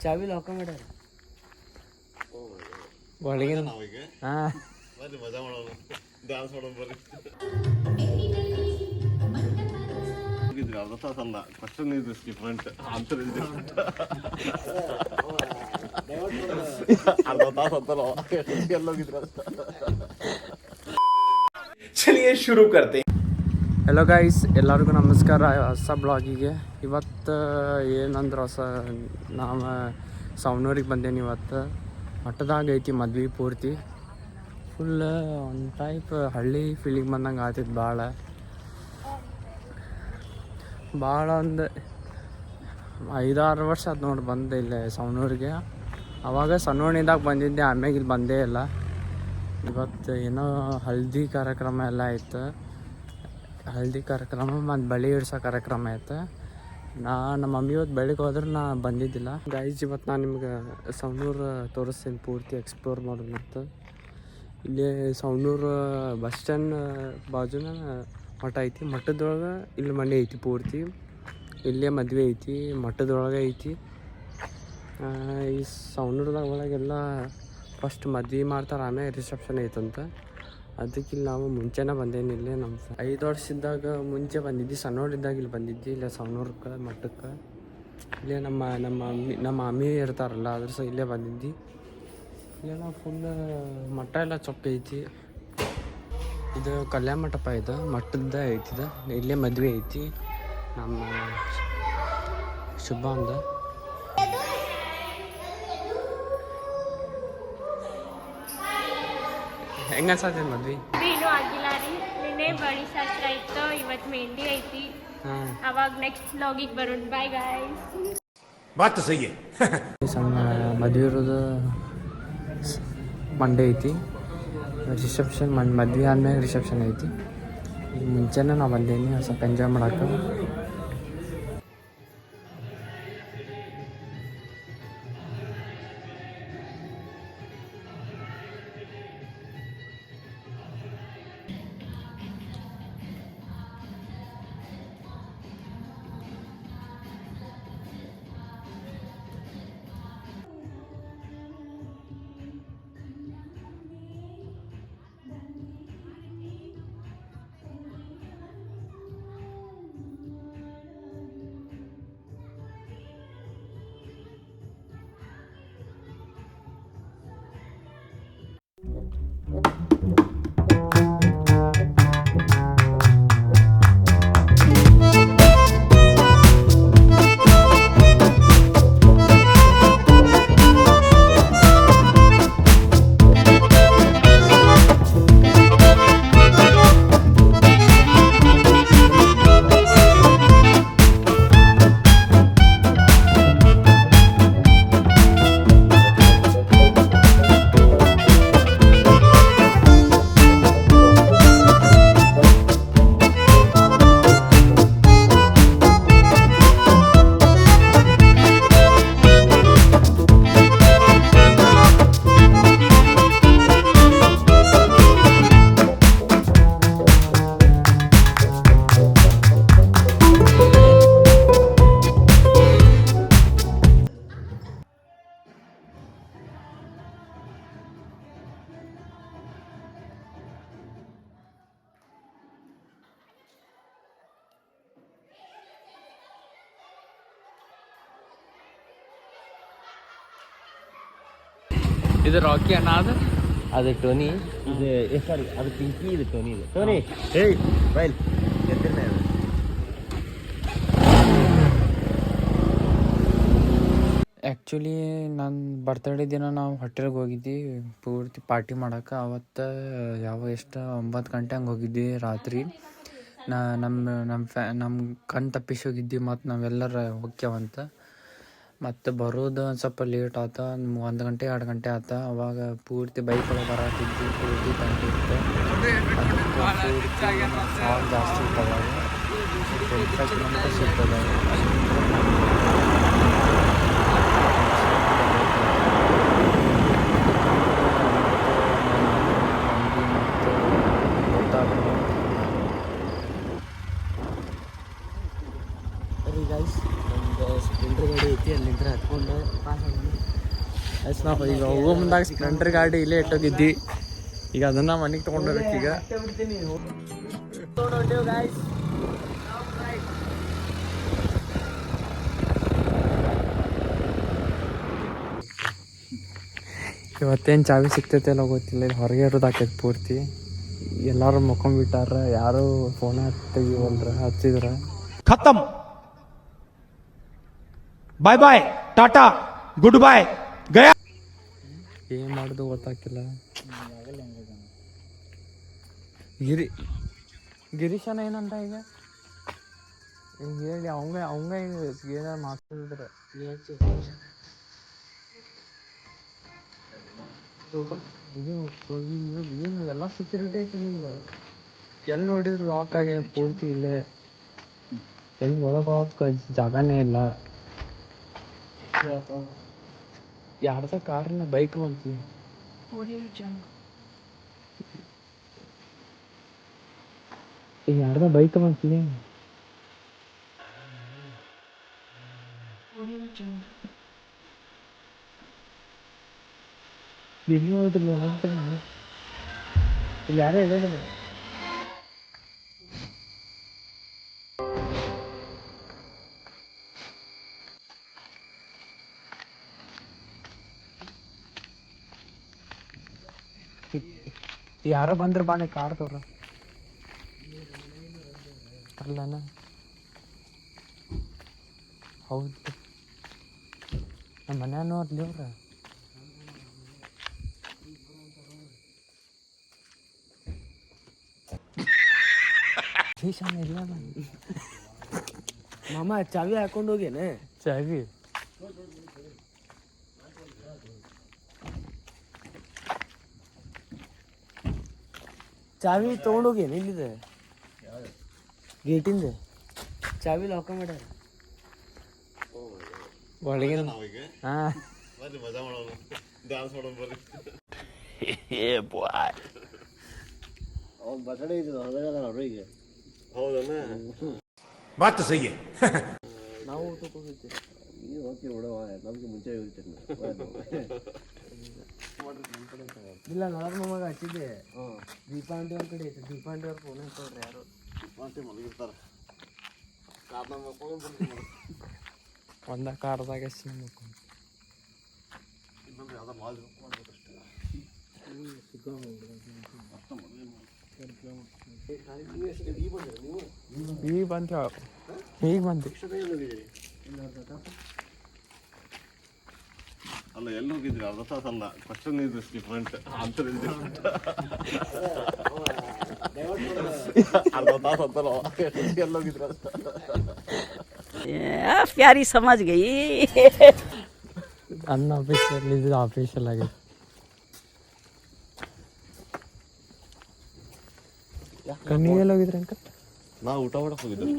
ಚಾವಿ ಲಾಕ ಮಾಡ್ಯಾರ ಒಳಗಿನ. ಹಾಂ ಮಜಾ ಮಾಡೋಣ, ಡ್ಯಾನ್ಸ್ ಮಾಡೋಣ ಬರ್ರಿ. ಅರ್ಧ ತಾಸ ಅಲ್ಲ, question is different, answer is different. ಅರ್ಧ ತಾಸ ಅಂತಲ್ಲ ಎಲ್ಲೋಗಿದ್ರು. ಚಲಿಯೇ ಶುರು ಕರ್ತೆ. ಹಲೋ ಗೈಸ್, ಎಲ್ಲರಿಗೂ ನಮಸ್ಕಾರ ಹೊಸ ಬ್ಲಾಗಿಗೆ. ಇವತ್ತು ಏನಂದ್ರೆ ನಾವು ಸವಣೂರಿಗೆ ಬಂದೇನಿ. ಇವತ್ತು ಮಠದಾಗ ಐತಿ ಮದ್ವೆ ಪೂರ್ತಿ. ಫುಲ್ ಒಂದು ಟೈಪ್ ಹಳ್ಳಿ ಫೀಲಿಂಗ್ ಬಂದಂಗೆ ಆಗ್ತಿತ್ತು. ಭಾಳ ಒಂದು 5-6 ವರ್ಷ ಆಯ್ತು ನೋಡಿ ಬಂದೆ ಇಲ್ಲೇ ಸವಣೂರಿಗೆ. ಆವಾಗ ಸಣ್ಣೋಣಿದಾಗ ಬಂದಿದ್ದೆ, ಆಮ್ಯಾಗ ಇಲ್ಲಿ ಬಂದೇ ಇಲ್ಲ. ಇವತ್ತು ಏನೋ ಹಲ್ದಿ ಕಾರ್ಯಕ್ರಮ ಎಲ್ಲ ಆಯ್ತು. ಹಲ್ದಿ ಕಾರ್ಯಕ್ರಮ ಮತ್ತು ಬಳಿ ಇಡ್ಸೋ ಕಾರ್ಯಕ್ರಮ ಆಯ್ತು. ನಮ್ಮ ಮಮ್ಮಿ ಇವತ್ತು ಬೆಳಿಗ್ಗೆ ಹೋದ್ರೆ ನಾ ಬಂದಿದ್ದಿಲ್ಲ. ಗೈಸ್, ಇವತ್ತು ನಾನು ನಿಮ್ಗೆ ಸವಣೂರು ತೋರಿಸ್ತೀನಿ, ಪೂರ್ತಿ ಎಕ್ಸ್ಪ್ಲೋರ್ ಮಾಡೋದು. ಮತ್ತು ಇಲ್ಲಿ ಸವಣೂರು ಬಸ್ ಸ್ಟ್ಯಾಂಡ್ ಬಾಜುನ ಮಠ ಐತಿ. ಮಠದೊಳಗೆ ಇಲ್ಲಿ ಮನೆ ಐತಿ ಪೂರ್ತಿ. ಇಲ್ಲೇ ಮದುವೆ ಐತಿ, ಮಠದೊಳಗೆ ಐತಿ. ಈ ಸವಣೂರದಾಗ ಒಳಗೆಲ್ಲ ಫಸ್ಟ್ ಮದ್ವೆ ಮಾಡ್ತಾರೆ, ಆಮೇಲೆ ರಿಸೆಪ್ಷನ್ ಐತಂತ. ಅದಕ್ಕೆ ಇಲ್ಲಿ ನಾವು ಮುಂಚೆನೇ ಬಂದೇನಿ. ಇಲ್ಲೇ ನಮ್ಮ 5 ವರ್ಷದಾಗ ಮುಂಚೆ ಬಂದಿದ್ದು, ಸಣ್ಣೋಡಿದ್ದಾಗ ಇಲ್ಲಿ ಬಂದಿದ್ದು, ಇಲ್ಲೇ ಸವಣೂರಕ್ಕೆ ಮಠಕ್ಕೆ. ಇಲ್ಲೇ ನಮ್ಮ ಅಮ್ಮಿ ಇರ್ತಾರಲ್ಲ, ಅದ್ರ ಸಹ ಇಲ್ಲೇ ಬಂದಿದ್ದು. ಇಲ್ಲೆಲ್ಲ ಫುಲ್ ಮಠ ಎಲ್ಲ ಚೊಕ್ಕ ಐತಿ. ಇದು ಕಲ್ಯಾಣ ಮಂಟಪ, ಇದು ಮಠದ ಐತಿ. ಇದು ಇಲ್ಲೇ ಮದುವೆ ಐತಿ ನಮ್ಮ ಶುಭ ಅಂದ. ಹೆಂಗ ಅನ್ಸತ್ತೆ ಮದ್ವಿ? ಇನ್ನೂ ಆಗಿಲ್ಲ ರೀ. ನಿನ್ನೆ ಬಳಿ ಶಾಸ್ತ್ರ ಇತ್ತು, ಇವತ್ತು ಮೆಹಂದಿ ಐತಿ. ಅವಾಗ ನೆಕ್ಸ್ಟ್ ವ್ಲಾಗಿಗೆ ಬರೋಣ. Bye guys. ಬಾತ್ ಸಹಿ. ಸಣ್ಣ ಮದುವೆ ಇರೋದು ಮಂಡೇ ಐತಿ. ರಿಸೆಪ್ಷನ್ ಮದ್ವೆ ಆದ್ಮೇಲೆ ರಿಸೆಪ್ಷನ್ ಐತಿ. ಈಗ ಮುಂಚೆನೇ ನಾ ಬಂದೇನಿ ಸ್ವಲ್ಪ ಎಂಜಾಯ್ ಮಾಡಕ್ಕೆ. ಇದು ರಾಕಿ ಅಣ್ಣ, ಅದು ಟೋನಿ. ಇದು ಸಾರಿ, ಅದು ಪಿಂಕಿ. ಇದು ಟೋನಿ. ಇದು ಟೋನಿ. ಹೇಯ್ ಬೈಲ್ ಎತ್ತಿರ್ನ. ಆ್ಯಕ್ಚುಲಿ ನನ್ನ ಬರ್ತ್ಡೇ ದಿನ ನಾವು ಹೋಟೆಲ್ಗೆ ಹೋಗಿದ್ವಿ ಪೂರ್ತಿ ಪಾರ್ಟಿ ಮಾಡೋಕೆ. ಅವತ್ತು ಎಷ್ಟು 9 ಗಂಟೆ ಹಂಗೆ ಹೋಗಿದ್ವಿ ರಾತ್ರಿ. ನಮ್ಮ ಕಣ್ ತಪ್ಪಿಸಿ ಹೋಗಿದ್ವಿ. ಮತ್ತು ನಾವೆಲ್ಲರ ಹೋಗ್ಯಾವಂತ. ಮತ್ತು ಬರೋದು ಒಂದು ಸ್ವಲ್ಪ ಲೇಟ್ ಆತ, 1 ಗಂಟೆ 2 ಗಂಟೆ ಆತ. ಅವಾಗ ಪೂರ್ತಿ ಬೈಕ್ ಒಳಗೆ ಬರತ್ತಿದ್ವಿ, ಪೂರ್ತಿ ತಂದಿತ್ತು. ಸಾಲ್ ಜಾಸ್ತಿ ಇರ್ತವೆ, 25 ಕಿಲೋಮೀಟರ್ಸ್ ಇರ್ತದೆ. ಗೈಸ್, ಒಂದು ಸ್ಪ್ಲೆಂಡರ್ ಗಾಡಿ ಐತಿ, ಅಲ್ಲಿಂದ ಎಸ್ ನಾವು ಈಗ ಹೋಗೋ ಮುಂದಾಗ ಸ್ಪ್ಲೆಂಡರ್ ಗಾಡಿ ಇಲ್ಲೇ ಇಟ್ಟೋಗಿದ್ದಿ. ಈಗ ಅದನ್ನ ಮನೆಗೆ ತೊಗೊಂಡೋಗ್ಬೇಕು. ಈಗ ಇವತ್ತೇನು ಚಾವಿ ಸಿಗ್ತೈತೆ ಎಲ್ಲ ಗೊತ್ತಿಲ್ಲ. ಇಲ್ಲಿ ಹೊರಗೆ ಇರೋದಾಕೈತೆ ಪೂರ್ತಿ. ಎಲ್ಲರೂ ಮುಕ್ಕೊಂಬಿಟ್ಟಾರ, ಯಾರು ಫೋನ್ ತೆಗಿವಲ್ರ. ಹಚ್ಚಿದ್ರ खत्म bye bye tata good bye गया. ಏನು ಮಾಡೋದು ಗೊತ್ತಾಗ್ತಿಲ್ಲ. ಗಿರೀಶನ ಏನಂತ ಈಗ ಹೇಳಿ ಅವಂಗ ಏನಾರು ಮಾಡ್ತಿದ್ರೆ ಏನು ಎಲ್ಲ ಸೆಕ್ಯೂರಿಟಿ ಐತೆ ನಿಮ್ಗೆ. ಎಲ್ಲಿ ನೋಡಿದ್ರು ಲಾಕ್ ಆಗಿ ಪೂರ್ತಿ ಇಲ್ಲೇ. ಎಲ್ಲಿ ಒಳಗೆ ಜಾಗನೇ ಇಲ್ಲ. ಯಾರ್ದ ಕಾರ್ನ ಬೈಕ್ ಬಂತೀವಿ. ಈಗ ಯಾರ್ದ ಬೈಕ್ ಬಂತೀವಿ. ಇಲ್ಲಿ ಹೋದ್ರಲ್ಲ ಇಲ್ಲಿ ಯಾರೇ ಇದೆ. ಯಾರೋ ಬಂದ್ರೆ ಬಾಣೆ ಕಾರ್ ತೋರ ಅಲ್ಲನ. ಹೌದು ನಮ್ಮ ಮನ್ಯಾನು ಅಲ್ಲಿ ಅವ್ರ ಇಲ್ಲ ಮಾಮ ಚಾವಿ ಹಾಕೊಂಡು ಹೋಗೇನೆ. ಚಾವಿ ಚಾವಿ ತೊಗೊಂಡೋಗೇನು ಇಲ್ಲಿದೆ ಗೇಟಿಂದ ಚಾವಿ ಲಾಕ ಮಾಡ್ಯಾರ ಒಳಗೆ. ಹಾಂ ಅವ್ನು ಬಸಡೆ ಇದ್ರು ಹೊರಗಡೆ ಈಗ. बात तो सही है. ನಾವು ತಗೋತಿದ್ದೆ ನೀವು ಹೋಗ್ತೀವಿ ನೋಡವ ನಮ್ಗೆ ಮುಂಚೆ ಹೋಗ್ತೀನಿ. ಇಲ್ಲ ನಾಳೆ ಮಗ ಹಚ್ಚಿದ್ದೆ. ದೀಪಾ ಆಂಟಿ ಅವ್ರ ಕಡೆ ಐತೆ. ದೀಪಾ ಆಂಟಿ ಅವ್ರ ಫೋನ್ ಹಾಕೋಳ್ರಿ ಯಾರು ಒಂದ ಕಾರ್ದಾಗ ಈಗ ಬಂತ ಈಗ ಬಂತು. ಅಲ್ಲ ಎಲ್ಲಿ ಹೋಗಿದ್ರಿ? ಅರ್ಧ ತಾಸ ಅಲ್ಲ, question is different, answer is different. ಅರ್ಧ ತಾಸ ಅಂತಲ್ಲ, ಎಲ್ಲಿ ಹೋಗಿದ್ರಿ ಅಂತ. प्यारी समझ गई. ಅನ್ನ ಆಫೀಸಲ್ಲಿ ಇದು ಆಫೀಸಲ್ ಆಗಿದೆ. ನೀವೆಲ್ಲ ಹೋಗಿದ್ರಿ ಅಂಕಲ್? ನಾವು ಊಟ ಮಾಡಕ್ಕೆ ಹೋಗಿದ್ವಿ.